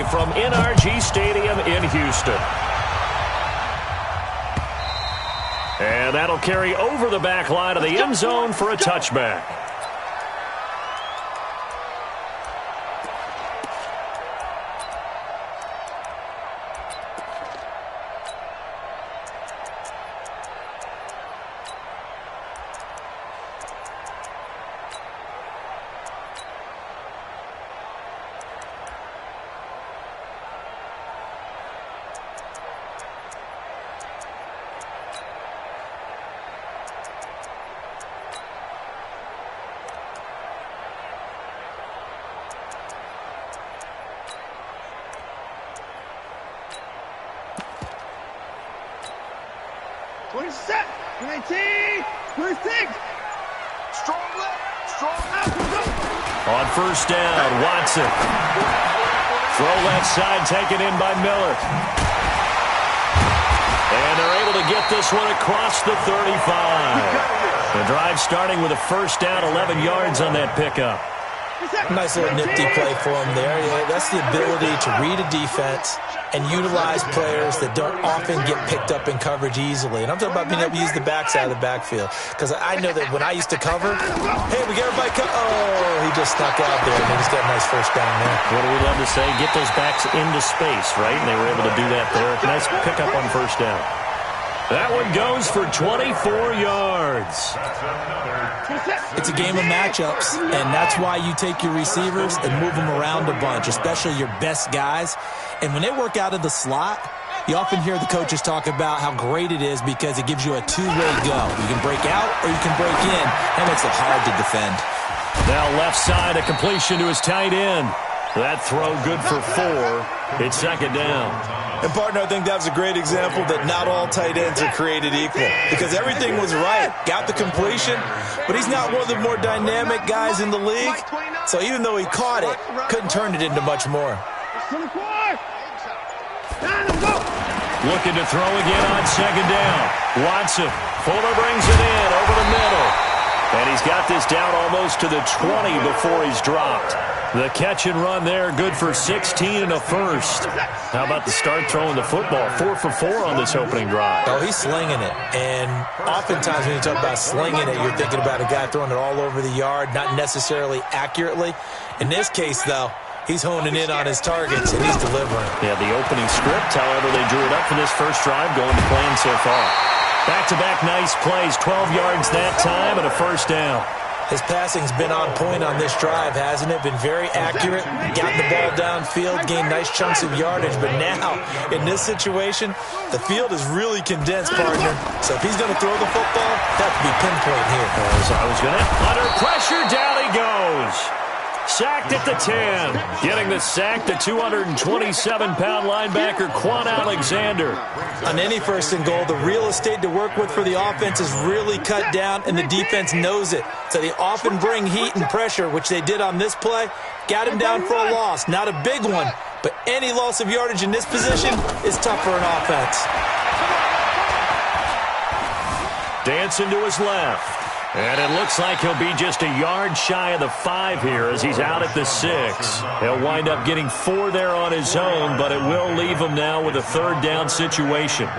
play from NRG Stadium in Houston. And that'll carry over the back line of the end zone for a touchback. On first down, Watson. Throw left side taken in by Miller. And they're able to get this one across the 35. The drive starting with a first down, 11 yards on that pickup. Nice little nifty play for him there. Yeah, that's the ability to read a defense and utilize players that don't often get picked up in coverage easily. And I'm talking about being able to use the backside of the backfield. Because I know that when I used to cover, hey, we got everybody oh, he just snuck out there, and he just got a nice first down there. What do we love to say? Get those backs into space, right? And they were able to do that there. Nice pickup on first down. That one goes for 24 yards. It's a game of matchups, and that's why you take your receivers and move them around a bunch, especially your best guys. And when they work out of the slot, you often hear the coaches talk about how great it is because it gives you a two-way go. You can break out or you can break in. That makes it hard to defend. Now left side, a completion to his tight end. That throw good for 4. It's second down. And, partner, I think that was a great example that not all tight ends are created equal because everything was right. Got the completion, but he's not one of the more dynamic guys in the league. So even though he caught it, couldn't turn it into much more. Looking to throw again on second down. Watson. Fuller brings it in over the middle. And he's got this down almost to the 20 before he's dropped. The catch and run there, good for 16 and a first. How about the start throwing the football? 4 for 4 on this opening drive. Oh, he's slinging it. And oftentimes when you talk about slinging it, you're thinking about a guy throwing it all over the yard, not necessarily accurately. In this case, though, he's honing in on his targets, and he's delivering. Yeah, the opening script, however, they drew it up for this first drive, going to plan so far. Back-to-back nice plays, 12 yards that time, and a first down. His passing's been on point on this drive, hasn't it? Been very accurate, gotten the ball downfield, gained nice chunks of yardage. But now, in this situation, the field is really condensed, partner. So if he's going to throw the football, that could be pinpoint here. As I was going to, under pressure, down he goes. Sacked at the 10. Getting the sack, the 227-pound linebacker, Quan Alexander. On any first and goal, the real estate to work with for the offense is really cut down, and the defense knows it. So they often bring heat and pressure, which they did on this play. Got him down for a loss. Not a big one, but any loss of yardage in this position is tough for an offense. Dancing to his left. And it looks like he'll be just a yard shy of the 5 here as he's out at the 6. He'll wind up getting 4 there on his own, but it will leave him now with a third down situation.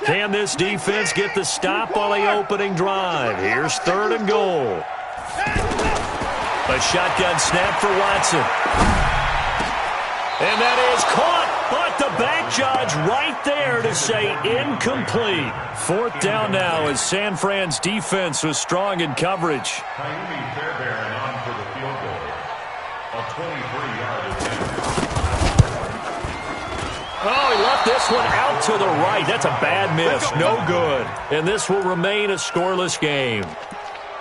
Can this defense get the stop on the opening drive? Here's 3rd and goal. A shotgun snap for Watson. And that is caught, but the back judge right there to say incomplete. 4th down now as San Fran's defense was strong in coverage. Oh, he left this one out to the right. That's a bad miss. No good. And this will remain a scoreless game.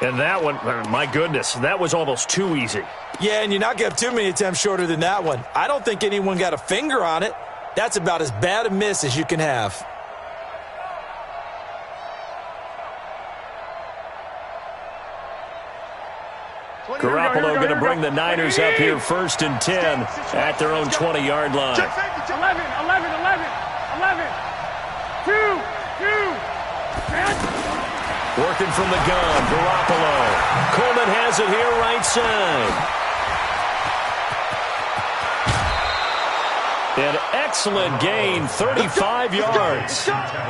And that one, my goodness, that was almost too easy. Yeah, and you're not going to have too many attempts shorter than that one. I don't think anyone got a finger on it. That's about as bad a miss as you can have. Garoppolo going to bring the Niners up here 1st and 10 at their own 20-yard line. 11, 2. Working from the gun, Garoppolo. Coleman has it here right side. An excellent gain, 35 yards.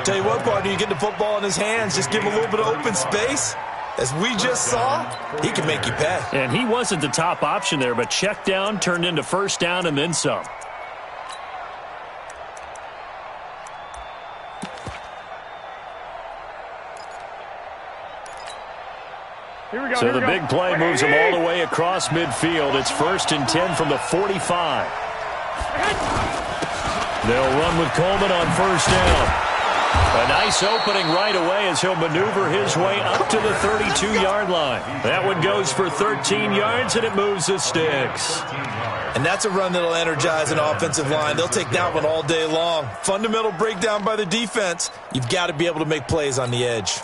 Tell you what, partner, you get the football in his hands, just give him a little bit of open space. As we just saw, he can make you pay. And he wasn't the top option there, but check down turned into 1st down and then some. So the big play moves him all the way across midfield. It's 1st and 10 from the 45. They'll run with Coleman on 1st down. A nice opening right away as he'll maneuver his way up to the 32-yard line. That one goes for 13 yards, and it moves the sticks. And that's a run that'll energize an offensive line. They'll take that one all day long. Fundamental breakdown by the defense. You've got to be able to make plays on the edge.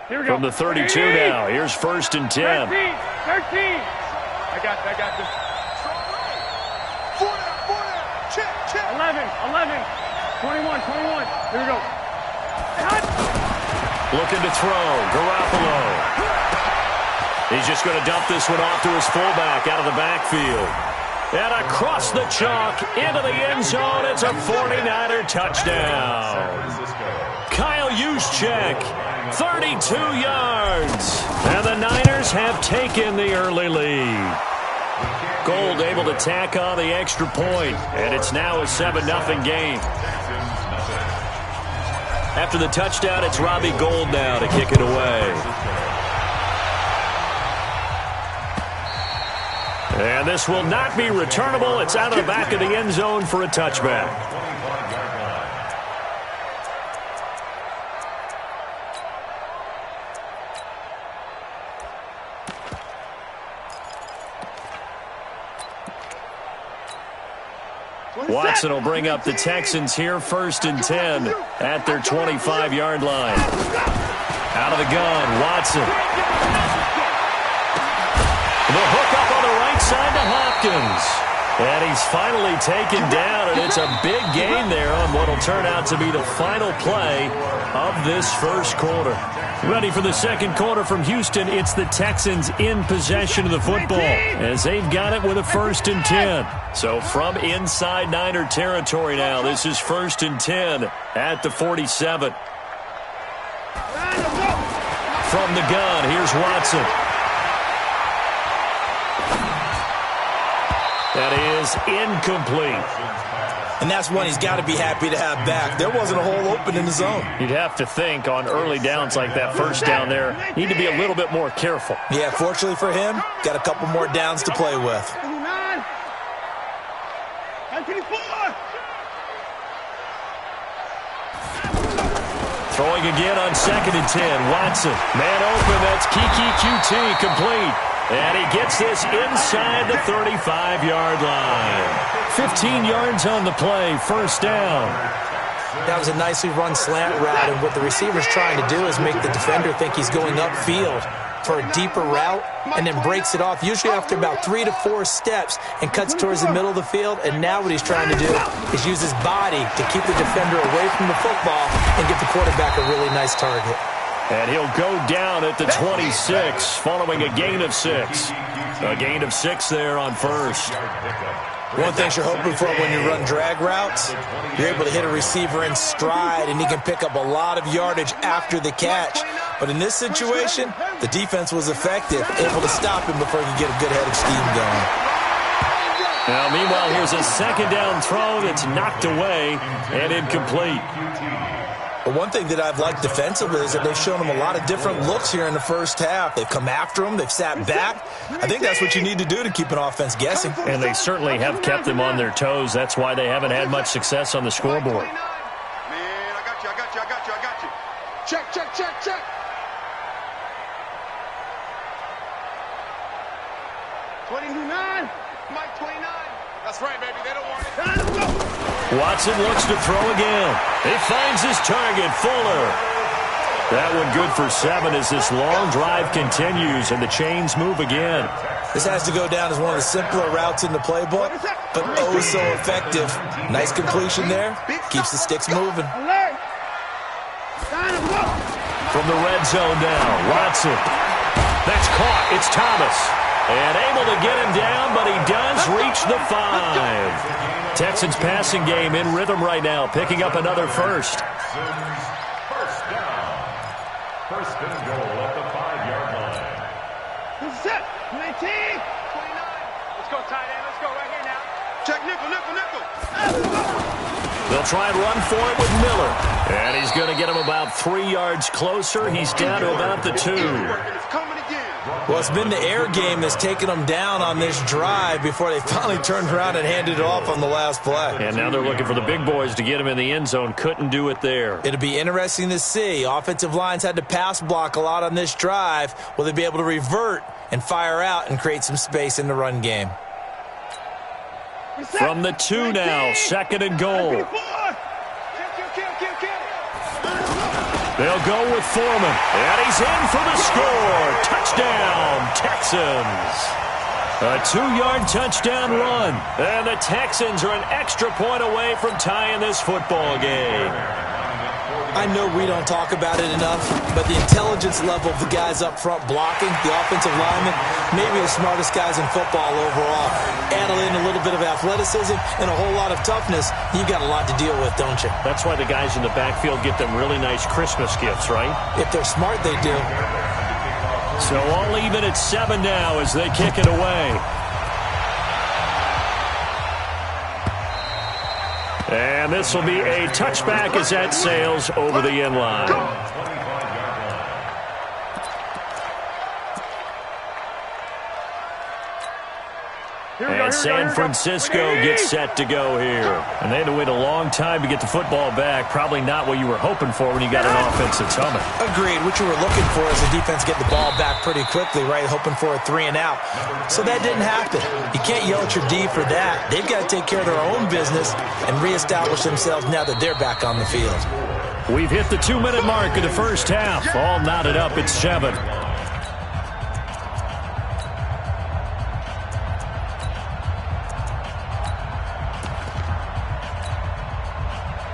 From the 32 now, here's 1st and 10. 13. I got this. 4 down. Check. 11. 21. Here we go. Looking to throw. Garoppolo. He's just going to dump this one off to his fullback out of the backfield. And across the chalk into the end zone. It's a 49er touchdown. Kyle Juszczyk, 32 yards. And the Niners have taken the early lead. Gold able to tack on the extra point, and it's now a 7-0 game. After the touchdown, it's Robbie Gould now to kick it away. And this will not be returnable. It's out of the back of the end zone for a touchback. Watson will bring up the Texans here 1st and 10 at their 25-yard line. Out of the gun, Watson. The hook up on the right side to Hopkins. And he's finally taken down, and it's a big gain there on what will turn out to be the final play of this first quarter. Ready for the second quarter from Houston. It's the Texans in possession of the football as they've got it with a 1st and 10. So from inside Niner territory now, this is 1st and 10 at the 47. From the gun, here's Watson. That is incomplete. And that's one he's got to be happy to have back. There wasn't a hole open in the zone. You'd have to think on early downs like that, 1st down there, need to be a little bit more careful. Yeah, fortunately for him, got a couple more downs to play with. Throwing again on 2nd and 10. Watson, man open, that's Kiki QT, complete. And he gets this inside the 35-yard line. 15 yards on the play, 1st down. That was a nicely run slant route, and what the receiver's trying to do is make the defender think he's going upfield for a deeper route and then breaks it off, usually after about 3 to 4 steps, and cuts towards the middle of the field. And now what he's trying to do is use his body to keep the defender away from the football and get the quarterback a really nice target. And he'll go down at the 26 following a gain of 6. A gain of 6 there on 1st. One thing you're hoping for when you run drag routes, you're able to hit a receiver in stride, and he can pick up a lot of yardage after the catch. But in this situation, the defense was effective, able to stop him before he could get a good head of steam going. Now, meanwhile, here's a 2nd down throw that's knocked away and incomplete. But one thing that I've liked defensively is that they've shown him a lot of different looks here in the first half. They've come after him. They've sat back. I think that's what you need to do to keep an offense guessing. And they certainly have kept them on their toes. That's why they haven't had much success on the scoreboard. Man, I got you. Check. 29. Mike 29. That's right, baby. They don't want it. Watson looks to throw again. He finds his target, Fuller. That one good for 7 as this long drive continues and the chains move again. This has to go down as one of the simpler routes in the playbook, but oh so effective. Nice completion there. Keeps the sticks moving. From the red zone now, Watson. That's caught. It's Thomas. And able to get him down, but he does reach the 5. Texans passing game in rhythm right now, picking up another first. First down. First and goal at the 5-yard line. Set. 19. 29. Let's go, tight end. Let's go right here now. Check nickel. They'll try and run for it with Miller. And he's going to get him about 3 yards closer. He's down to about the 2. Well, it's been the air game that's taken them down on this drive before they finally turned around and handed it off on the last play. And now they're looking for the big boys to get him in the end zone. Couldn't do it there. It'll be interesting to see. Offensive lines had to pass block a lot on this drive. Will they be able to revert and fire out and create some space in the run game? From the 2 now, second and goal. They'll go with Foreman. And he's in for the score. Touchdown, Texans. A 2-yard touchdown run. And the Texans are an extra point away from tying this football game. I know we don't talk about it enough, but the intelligence level of the guys up front blocking, the offensive linemen, maybe the smartest guys in football overall. Add in a little bit of athleticism and a whole lot of toughness, you've got a lot to deal with, don't you? That's why the guys in the backfield get them really nice Christmas gifts, right? If they're smart, they do. So all even at 7 now as they kick it away. And this will be a touchback as that sails over the end line. And San Francisco gets set to go here. And they had to wait a long time to get the football back. Probably not what you were hoping for when you got an offense that's humming. Agreed. What you were looking for is the defense getting the ball back pretty quickly, right? Hoping for a 3 and out. So that didn't happen. You can't yell at your D for that. They've got to take care of their own business and reestablish themselves now that they're back on the field. We've hit the 2-minute mark of the first half. All knotted up at 7.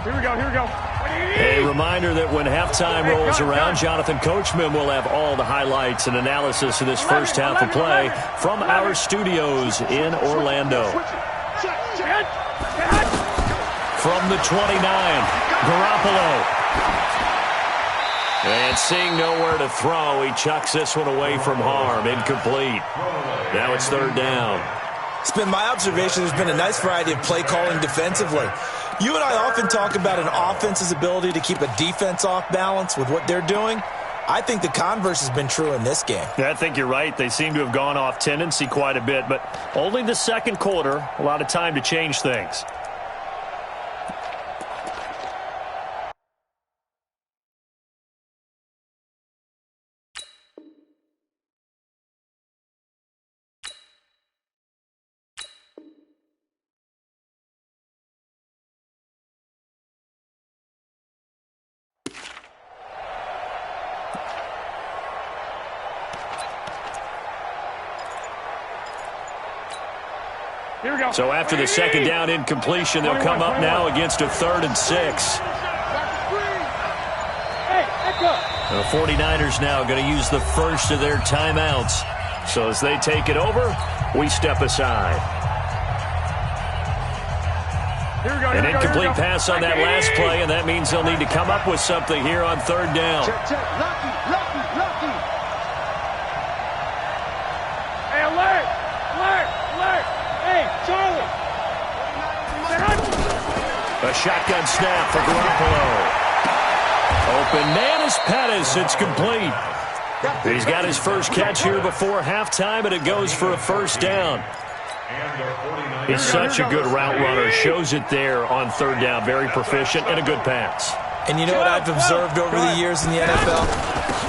Here we go. A reminder that when halftime rolls around, Jonathan Coachman will have all the highlights and analysis of this first half of play from our studios in Orlando. From the 29, Garoppolo. And seeing nowhere to throw, he chucks this one away from harm. Incomplete. Now it's 3rd down. It's been my observation there's been a nice variety of play calling defensively. You and I often talk about an offense's ability to keep a defense off balance with what they're doing. I think the converse has been true in this game. Yeah, I think you're right. They seem to have gone off tendency quite a bit, but only the second quarter, a lot of time to change things. So after the second down incompletion, they'll come up now against a 3rd and 6. The 49ers now going to use the first of their timeouts. So as they take it over, we step aside. An incomplete pass on that last play, and that means they'll need to come up with something here on 3rd down. Lucky. Hey, alert. Hey, Charlie. A shotgun snap for Garoppolo. Open man is Pettis. It's complete. He's got his first catch here before halftime, and it goes for a 1st down. He's such a good route runner. Shows it there on 3rd down. Very proficient and a good pass. And you know what I've observed over the years in the NFL?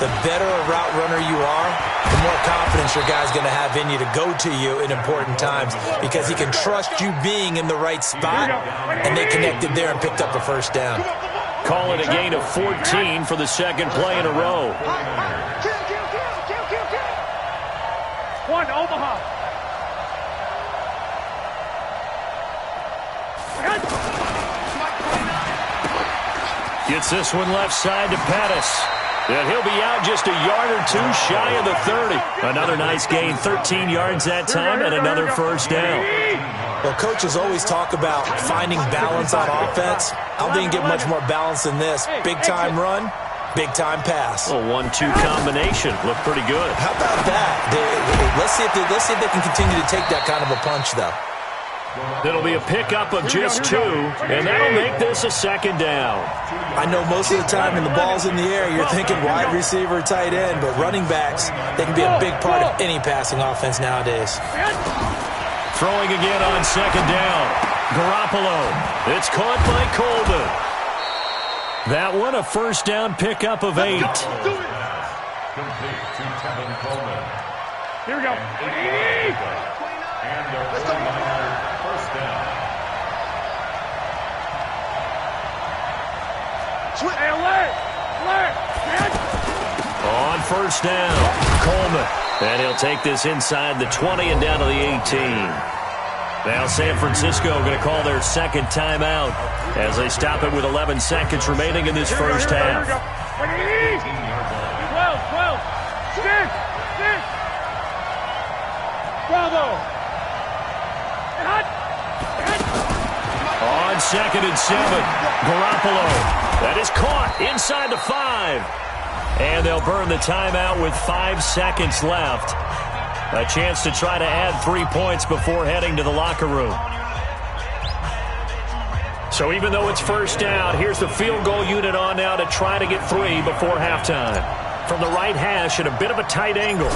The better a route runner you are, the more confidence your guy's going to have in you to go to you in important times because he can trust you being in the right spot, and they connected there and picked up a 1st down. call it a gain of 14 for the second play in a row. One, Omaha. Gets this one left side to Pettis. And he'll be out just a yard or two shy of the 30. Another nice gain, 13 yards that time, and another first down. Well, coaches always talk about finding balance on offense. I don't think you get much more balance than this. Big-time run, big-time pass. A 1-2 combination. Looked pretty good. How about that? Let's see if they can continue to take that kind of a punch, though. It'll be a pickup of just 2, and that'll make this a second down. I know most of the time when the ball's in the air, you're thinking wide receiver, tight end, but running backs, they can be a big part of any passing offense nowadays. Throwing again on second down. Garoppolo. It's caught by Coleman. That one a first down pickup of 8. Complete to Tevin Coleman. Here we go. And the 49er first down. Hey, alert! On first down, Coleman. And he'll take this inside the 20 and down to the 18. Now San Francisco going to call their second timeout as they stop it with 11 seconds remaining in this first half. 12. Stick. Bravo. On second and 7, Garoppolo. That is caught inside the 5. And they'll burn the timeout with 5 seconds left. A chance to try to add 3 points before heading to the locker room. So even though it's first down, here's the field goal unit on now to try to get 3 before halftime. From the right hash at a bit of a tight angle.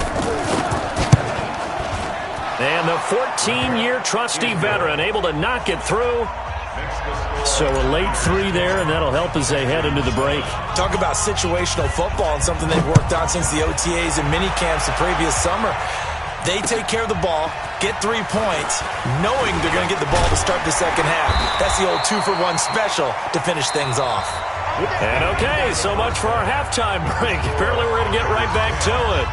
And the 14-year trusty veteran able to knock it through. So a late 3 there, and that'll help as they head into the break. Talk about situational football and something they've worked on since the OTAs and mini camps the previous summer. They take care of the ball, get 3 points, knowing they're going to get the ball to start the second half. That's the old 2-for-1 special to finish things off. And okay, so much for our halftime break. Apparently we're going to get right back to it.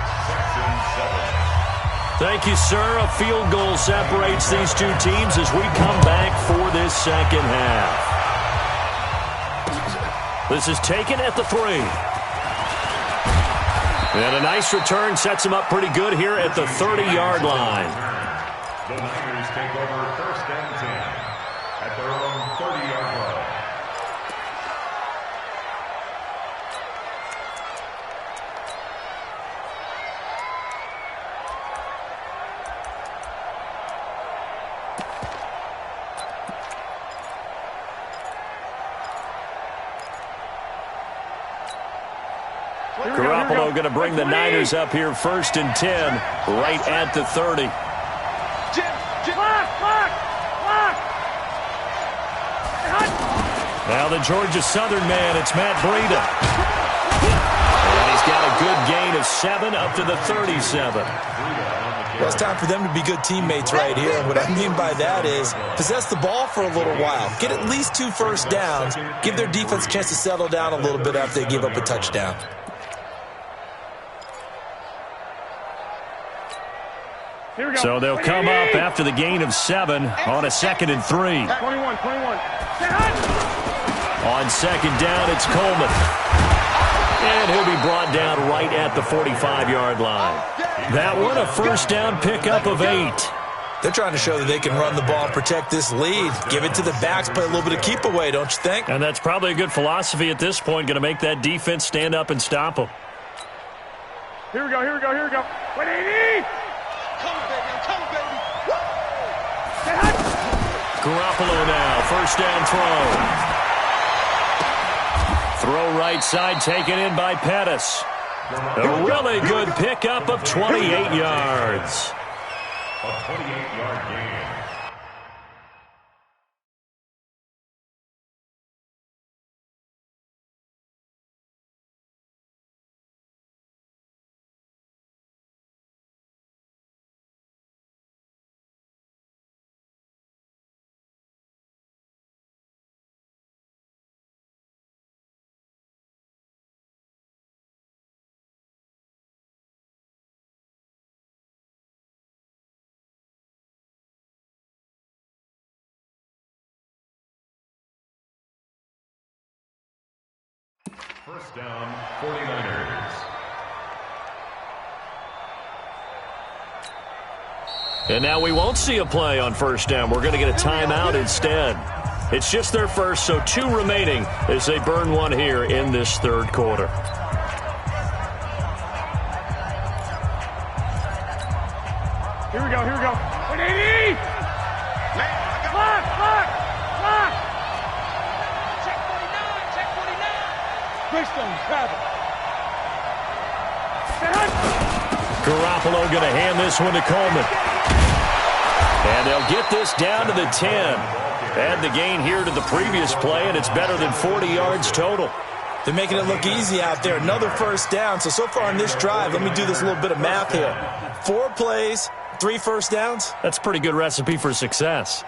Thank you, sir. A field goal separates these two teams as we come back for this second half. This is taken at the 3. And a nice return sets him up pretty good here at the 30-yard line. The Niners take over first and 10 at their own 30-yard line. Garoppolo going to bring the Niners up here first and 10, right at the 30. Now the Georgia Southern man, it's Matt Breida. And he's got a good gain of 7 up to the 37. Well, it's time for them to be good teammates right here. And what I mean by that is possess the ball for a little while. Get at least 2 first downs. Give their defense a chance to settle down a little bit after they give up a touchdown. So they'll come up after the gain of 7 on a second and 3. 21. On second down, it's Coleman. And he'll be brought down right at the 45-yard line. That one, a first down pickup of 8. They're trying to show that they can run the ball and protect this lead. Give it to the backs, play a little bit of keep away, don't you think? And that's probably a good philosophy at this point, going to make that defense stand up and stop them. Here we go. 180. Garoppolo now, first down throw. Throw right side, taken in by Pettis. A really good pickup of 28 yards. A 28-yard gain. First down, 49ers. And now we won't see a play on first down. We're going to get a timeout instead. It's just their first, so 2 remaining as they burn one here in this third quarter. Here we go, here we go. 180! Lock! Check 49, check 49. Bridgestone, grab it. Garoppolo going to hand this one to Coleman. And they'll get this down to the 10. Add the gain here to the previous play, and it's better than 40 yards total. They're making it look easy out there. Another first down. So far on this drive, let me do this little bit of math here. 4 plays, 3 first downs. That's a pretty good recipe for success.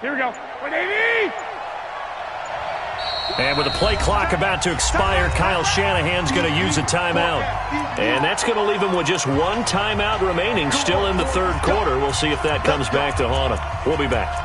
Here we go. 180! And with the play clock about to expire, Kyle Shanahan's going to use a timeout. And that's going to leave him with just 1 timeout remaining still in the third quarter. We'll see if that comes back to haunt him. We'll be back.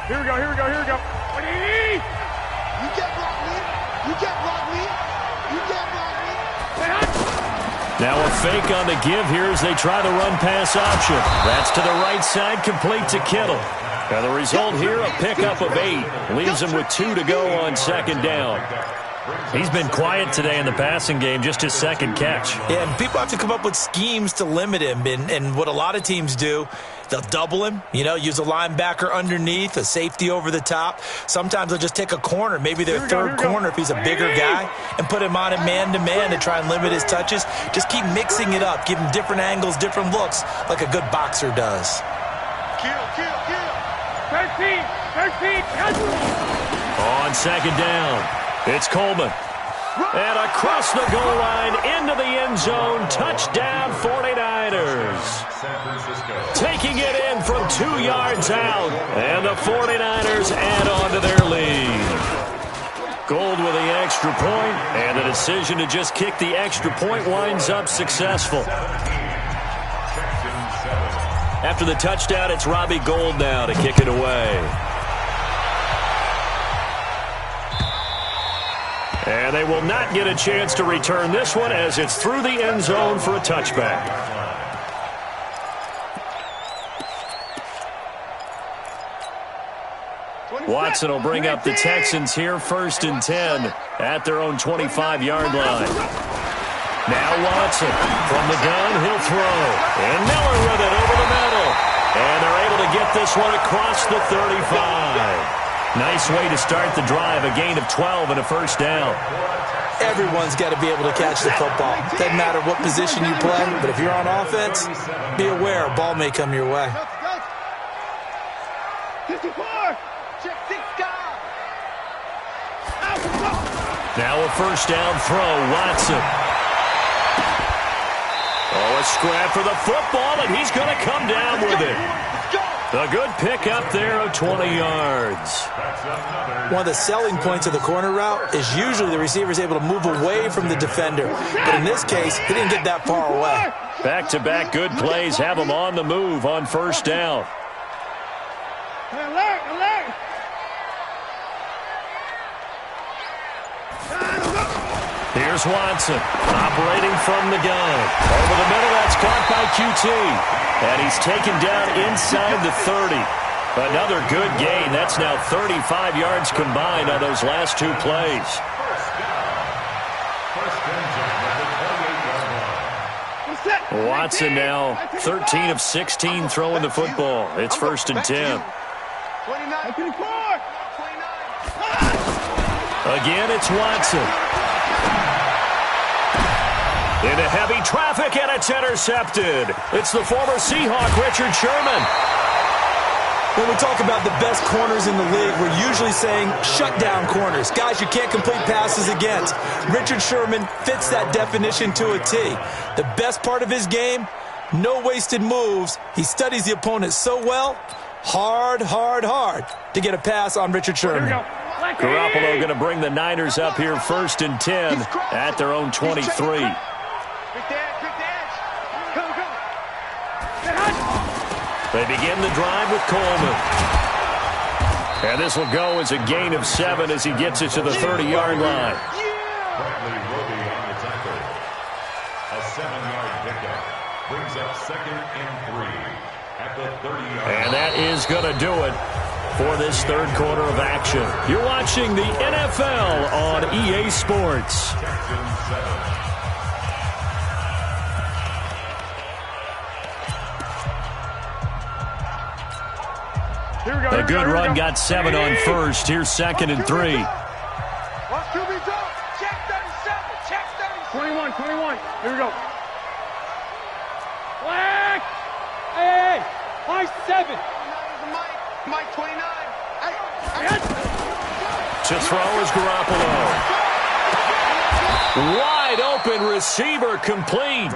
Here we go, here we go, here we go. 180! You can't block me. You can't block me. You can't block me. Now a fake on the give here as they try the run-pass option. That's to the right side, complete to Kittle. Now the result here, a pickup of 8. Leaves him with 2 to go on second down. He's been quiet today in the passing game, just his second catch. Yeah, and people have to come up with schemes to limit him. And what a lot of teams do, they'll double him, use a linebacker underneath, a safety over the top. Sometimes they'll just take a corner, maybe their third corner if he's a bigger guy, and put him on it man-to-man to try and limit his touches. Just keep mixing it up, give him different angles, different looks, like a good boxer does. Kill. 13! On second down, it's Coleman. And across the goal line, into the end zone, touchdown 49ers. San Francisco. Taking it in from 2 yards out, and the 49ers add on to their lead. Gold with the extra point, and the decision to just kick the extra point winds up successful. After the touchdown, it's Robbie Gould now to kick it away. And they will not get a chance to return this one as it's through the end zone for a touchback. Watson will bring up the Texans here, 1st and 10 at their own 25-yard line. Now Watson from the gun, he'll throw. And Miller with it over the middle. And they're able to get this one across the 35. Nice way to start the drive, a gain of 12 and a first down. Everyone's got to be able to catch the football. Doesn't matter what position you play, but if you're on offense, be aware a ball may come your way. 54. Check 6 guys. Now a first down throw, Watson. Oh, a scrap for the football, and he's going to come down with it. A good pick up there of 20 yards. One of the selling points of the corner route is usually the receiver is able to move away from the defender. But in this case, he didn't get that far away. Back-to-back good plays have him on the move on first down. Alert! Here's Watson, operating from the gun. Over the middle, that's caught by QT. And he's taken down inside the 30. Another good gain. That's now 35 yards combined on those last 2 plays. Watson now 13 of 16 throwing the football. It's 1st and 10. 29. Again, it's Watson. Into heavy traffic, and it's intercepted. It's the former Seahawk, Richard Sherman. When we talk about the best corners in the league, we're usually saying shutdown corners. Guys you can't complete passes against. Richard Sherman fits that definition to a T. The best part of his game, no wasted moves. He studies the opponent so well, hard to get a pass on Richard Sherman. Garoppolo going to bring the Niners up here 1st and 10 at their own 23. They begin the drive with Coleman. And this will go as a gain of 7 as he gets it to the 30-yard line. Bradley Roby on the tackle. A 7-yard pickup brings up 2nd and 3 at the 30-yard line. And that is going to do it for this third quarter of action. You're watching the NFL on EA Sports. Texans 7. A good run got 7 on first. Here's 2nd and 3. Watch QB drop. Check 37. Check 37. 21. Here we go. Flag. Hey. High 7. Mike 29. To throw is Garoppolo. Wide open receiver complete.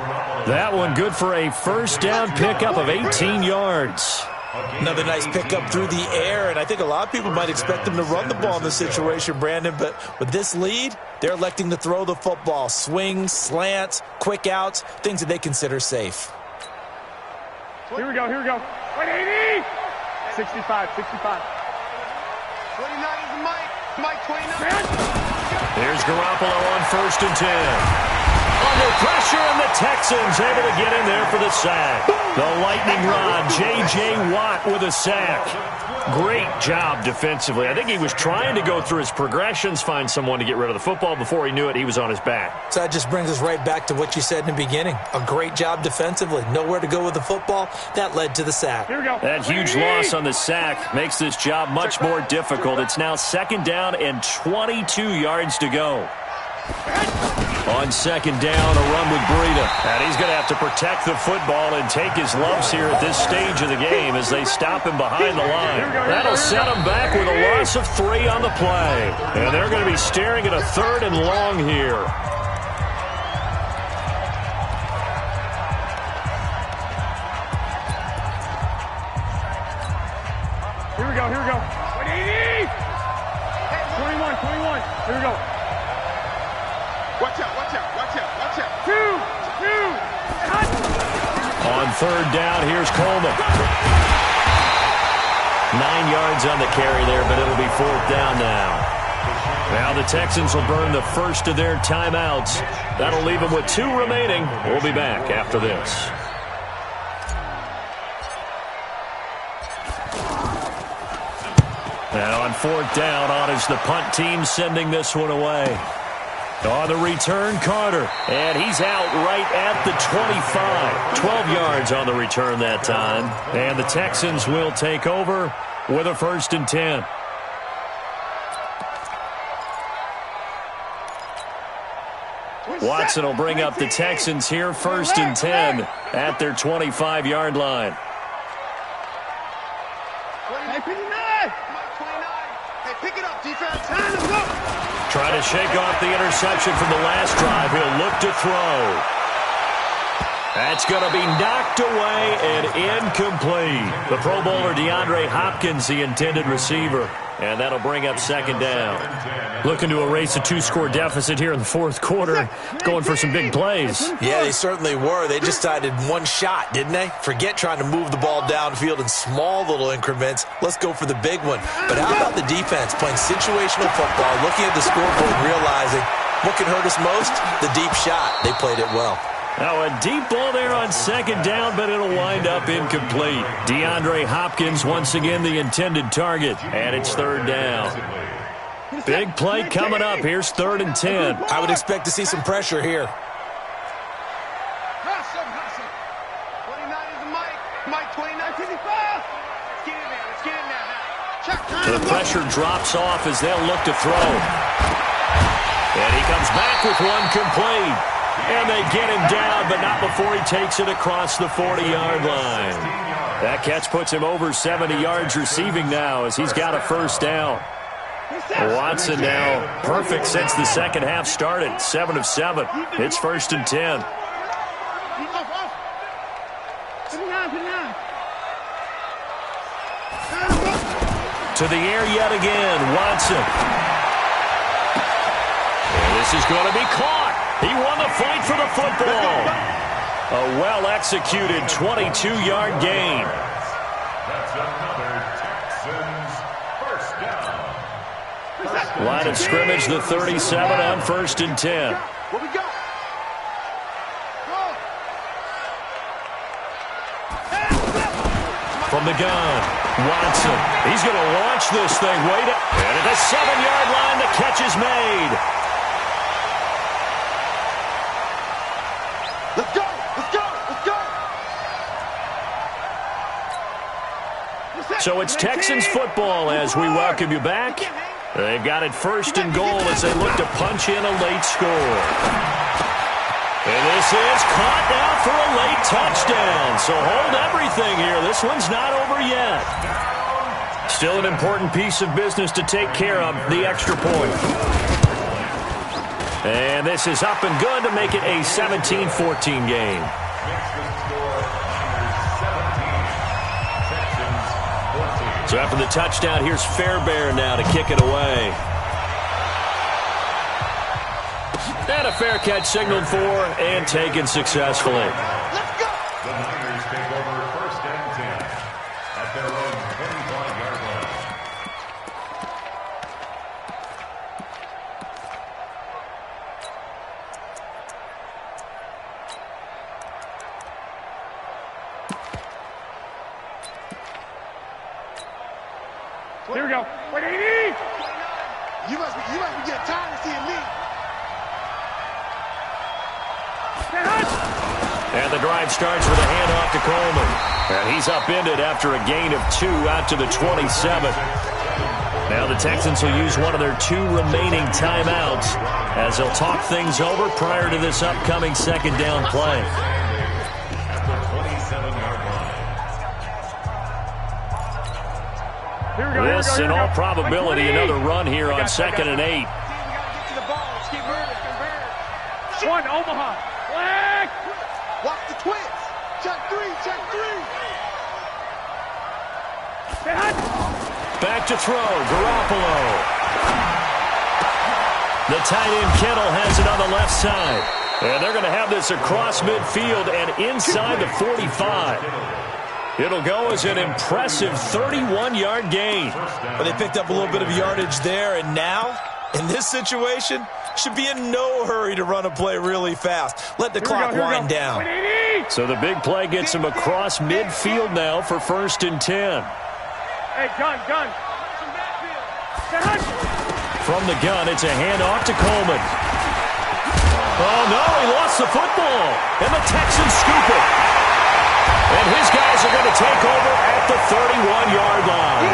That one good for a first down pickup of 18 yards. Another nice pickup through the air, and I think a lot of people might expect them to run the ball in this situation, Brandon, but with this lead, they're electing to throw the football. Swings, slants, quick outs, things that they consider safe. Here we go. 180. 65. 29 is Mike 29. Here's Garoppolo on 1st and 10. Under pressure, and the Texans able to get in there for the sack. The lightning rod, J.J. Watt with a sack. Great job defensively. I think he was trying to go through his progressions, find someone to get rid of the football. Before he knew it, he was on his back. So that just brings us right back to what you said in the beginning. A great job defensively. Nowhere to go with the football. That led to the sack. Here we go. That huge loss on the sack makes this job much more difficult. It's now 2nd down and 22 yards to go. On 2nd down, a run with Breida. And he's going to have to protect the football and take his lumps here at this stage of the game as they stop him behind the line. That'll set him back with a loss of 3 on the play. And they're going to be staring at a 3rd and long here. Here we go. 180. 21. Here we go. Watch out. 2. On 3rd down, here's Coleman. 9 yards on the carry there, but it'll be 4th down now. Now the Texans will burn the first of their timeouts. That'll leave them with 2 remaining. We'll be back after this. And on 4th down, on is the punt team sending this one away. On the return, Carter, and he's out right at the 25. 12 yards on the return that time. And the Texans will take over with a 1st and 10. Watson will bring up the Texans here 1st and 10 at their 25-yard line. Pick it up, defense. Let's go. Trying to shake off the interception from the last drive. He'll look to throw. That's going to be knocked away and incomplete. The Pro Bowler DeAndre Hopkins, the intended receiver. And that'll bring up 2nd down. Looking to erase a 2-score deficit here in the 4th quarter. Going for some big plays. Yeah, they certainly were. They just decided one shot, didn't they? Forget trying to move the ball downfield in small little increments. Let's go for the big one. But how about the defense playing situational football, looking at the scoreboard and realizing what can hurt us most? The deep shot. They played it well. Now a deep ball there on 2nd down, but it'll wind up incomplete. DeAndre Hopkins once again the intended target, and it's 3rd down. Big play coming up. Here's 3rd and 10. I would expect to see some pressure here. 29 is Mike 29, 55. Let's get in there now. Check. The pressure drops off as they'll look to throw. And he comes back with one complete. And they get him down, but not before he takes it across the 40-yard line. That catch puts him over 70 yards receiving now as he's got a first down. Watson now perfect since the second half started. 7 of 7. It's 1st and 10. To the air yet again, Watson. And this is going to be caught. He won the fight for the football. A well-executed 22-yard gain. That's another Texans first down. Line of scrimmage, the 37 on 1st and 10. What we got? From the gun, Watson. He's going to launch this thing. Wait, and at the 7-yard line, the catch is made. Let's go! Let's go! Let's go! So it's Texans football as we welcome you back. They've got it 1st and goal as they look to punch in a late score. And this is caught now for a late touchdown. So hold everything here. This one's not over yet. Still an important piece of business to take care of, the extra point. And this is up and good to make it a 17-14 game. So after the touchdown, here's Fairbairn now to kick it away. And a fair catch signaled for and taken successfully. Let's go! The Niners take over 1st and 10 at their own 25-yard line. Here we go. 180! You must be getting tired of seeing me. And the drive starts with a handoff to Coleman. And he's upended after a gain of 2 out to the 27. Now the Texans will use one of their 2 remaining timeouts as they'll talk things over prior to this upcoming 2nd down play. At the 27-yard line. This, in all probability, another run here on 2nd and 8. We gotta get to the ball. Let's keep moving. One, Omaha. Flag! Watch the twins. Check 3. Back to throw, Garoppolo. The tight end Kittle has it on the left side. And they're going to have this across midfield and inside the 45. It'll go as an impressive 31-yard gain. But they picked up a little bit of yardage there, and now, in this situation, should be in no hurry to run a play really fast. Let the clock wind down. So the big play gets him across midfield now for 1st and 10. Hey, gun. From the gun, it's a handoff to Coleman. Oh, no, he lost the football. And the Texans scoop it. And his guys are going to take over at the 31-yard line.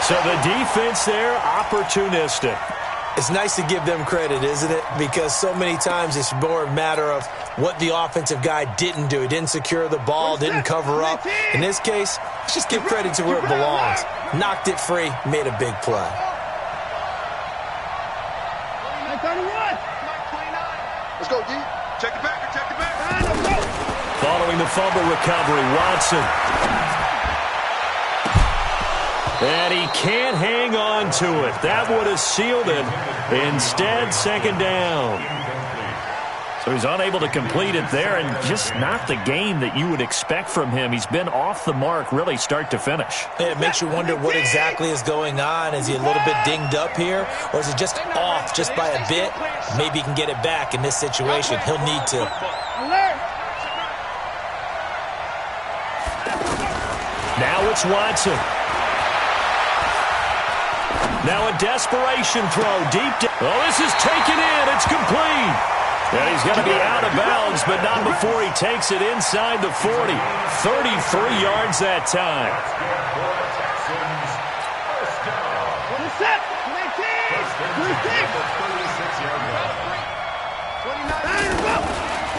So the defense there, opportunistic. It's nice to give them credit, isn't it? Because so many times it's more a matter of what the offensive guy didn't do. He didn't secure the ball, didn't cover up. In this case, let's just give credit to where it belongs. Knocked it free, made a big play. 31. Let's go, D. Check it back. Following the fumble recovery, Watson. And he can't hang on to it. That would have sealed it. Instead, 2nd down. So he's unable to complete it there, and just not the game that you would expect from him. He's been off the mark, really, start to finish. It makes you wonder what exactly is going on. Is he a little bit dinged up here, or is he just off just by a bit? Maybe he can get it back in this situation. He'll need to. Now it's Watson. Now a desperation throw deep down. Oh, this is taken in. It's complete. And he's going to be out of bounds, but not before he takes it inside the 40. 33 yards that time.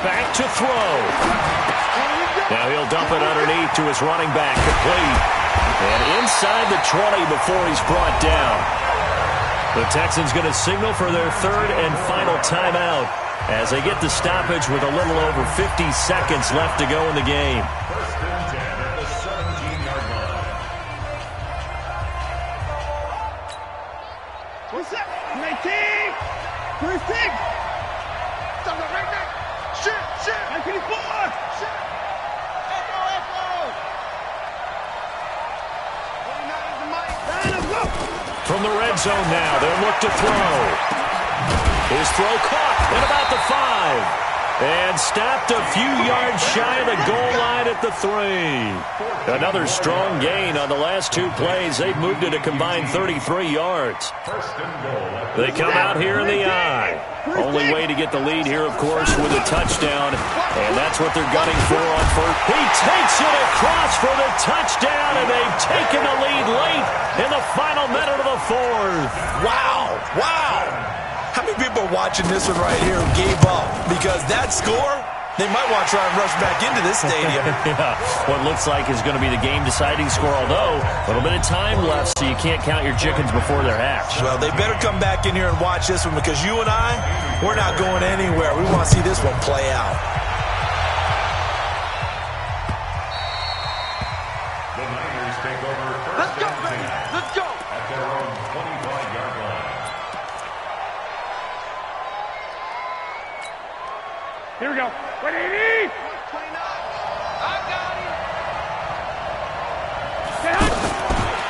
back to throw. Now he'll dump it underneath to his running back, complete. And inside the 20 before he's brought down. The Texans going to signal for their third and final timeout as they get the stoppage with a little over 50 seconds left to go in the game. First and 10 at the 17-yard line. What's up? 19! 26! Right there! Shoot! 19-4! Shoot! Echo! 49 is the mic. Let's go! From the red zone now, they'll look to throw. His throw caught at about the 5. And stopped a few yards shy of the goal line at the 3. Another strong gain on the last two plays. They've moved it a combined 33 yards. First and goal. They come out here in the eye. Only way to get the lead here, of course, with a touchdown. And that's what they're gunning for on first. He takes it across for the touchdown, and they've taken the lead late in the final minute of the 4th. Wow. How many people are watching this one right here who gave up? Because that score, they might want to try and rush back into this stadium. Yeah, what looks like is going to be the game-deciding score, although a little bit of time left, so you can't count your chickens before they're hatched. Well, they better come back in here and watch this one because you and I, we're not going anywhere. We want to see this one play out. The Niners take over first and 10. Let's go! At their own 25-yard line. Here we go. 180! 29! I got him!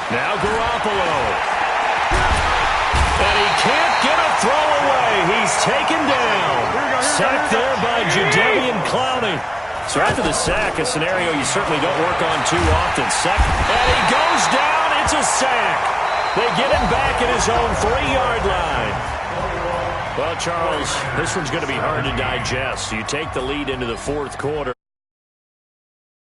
Now Garoppolo. And he can't get a throw away. He's taken down. Sacked there by Jadeveon Clowney. So after the sack, a scenario you certainly don't work on too often. And he goes down. It's a sack. They get him back at his own 3-yard line. Well, Charles, this one's going to be hard to digest. You take the lead into the 4th quarter.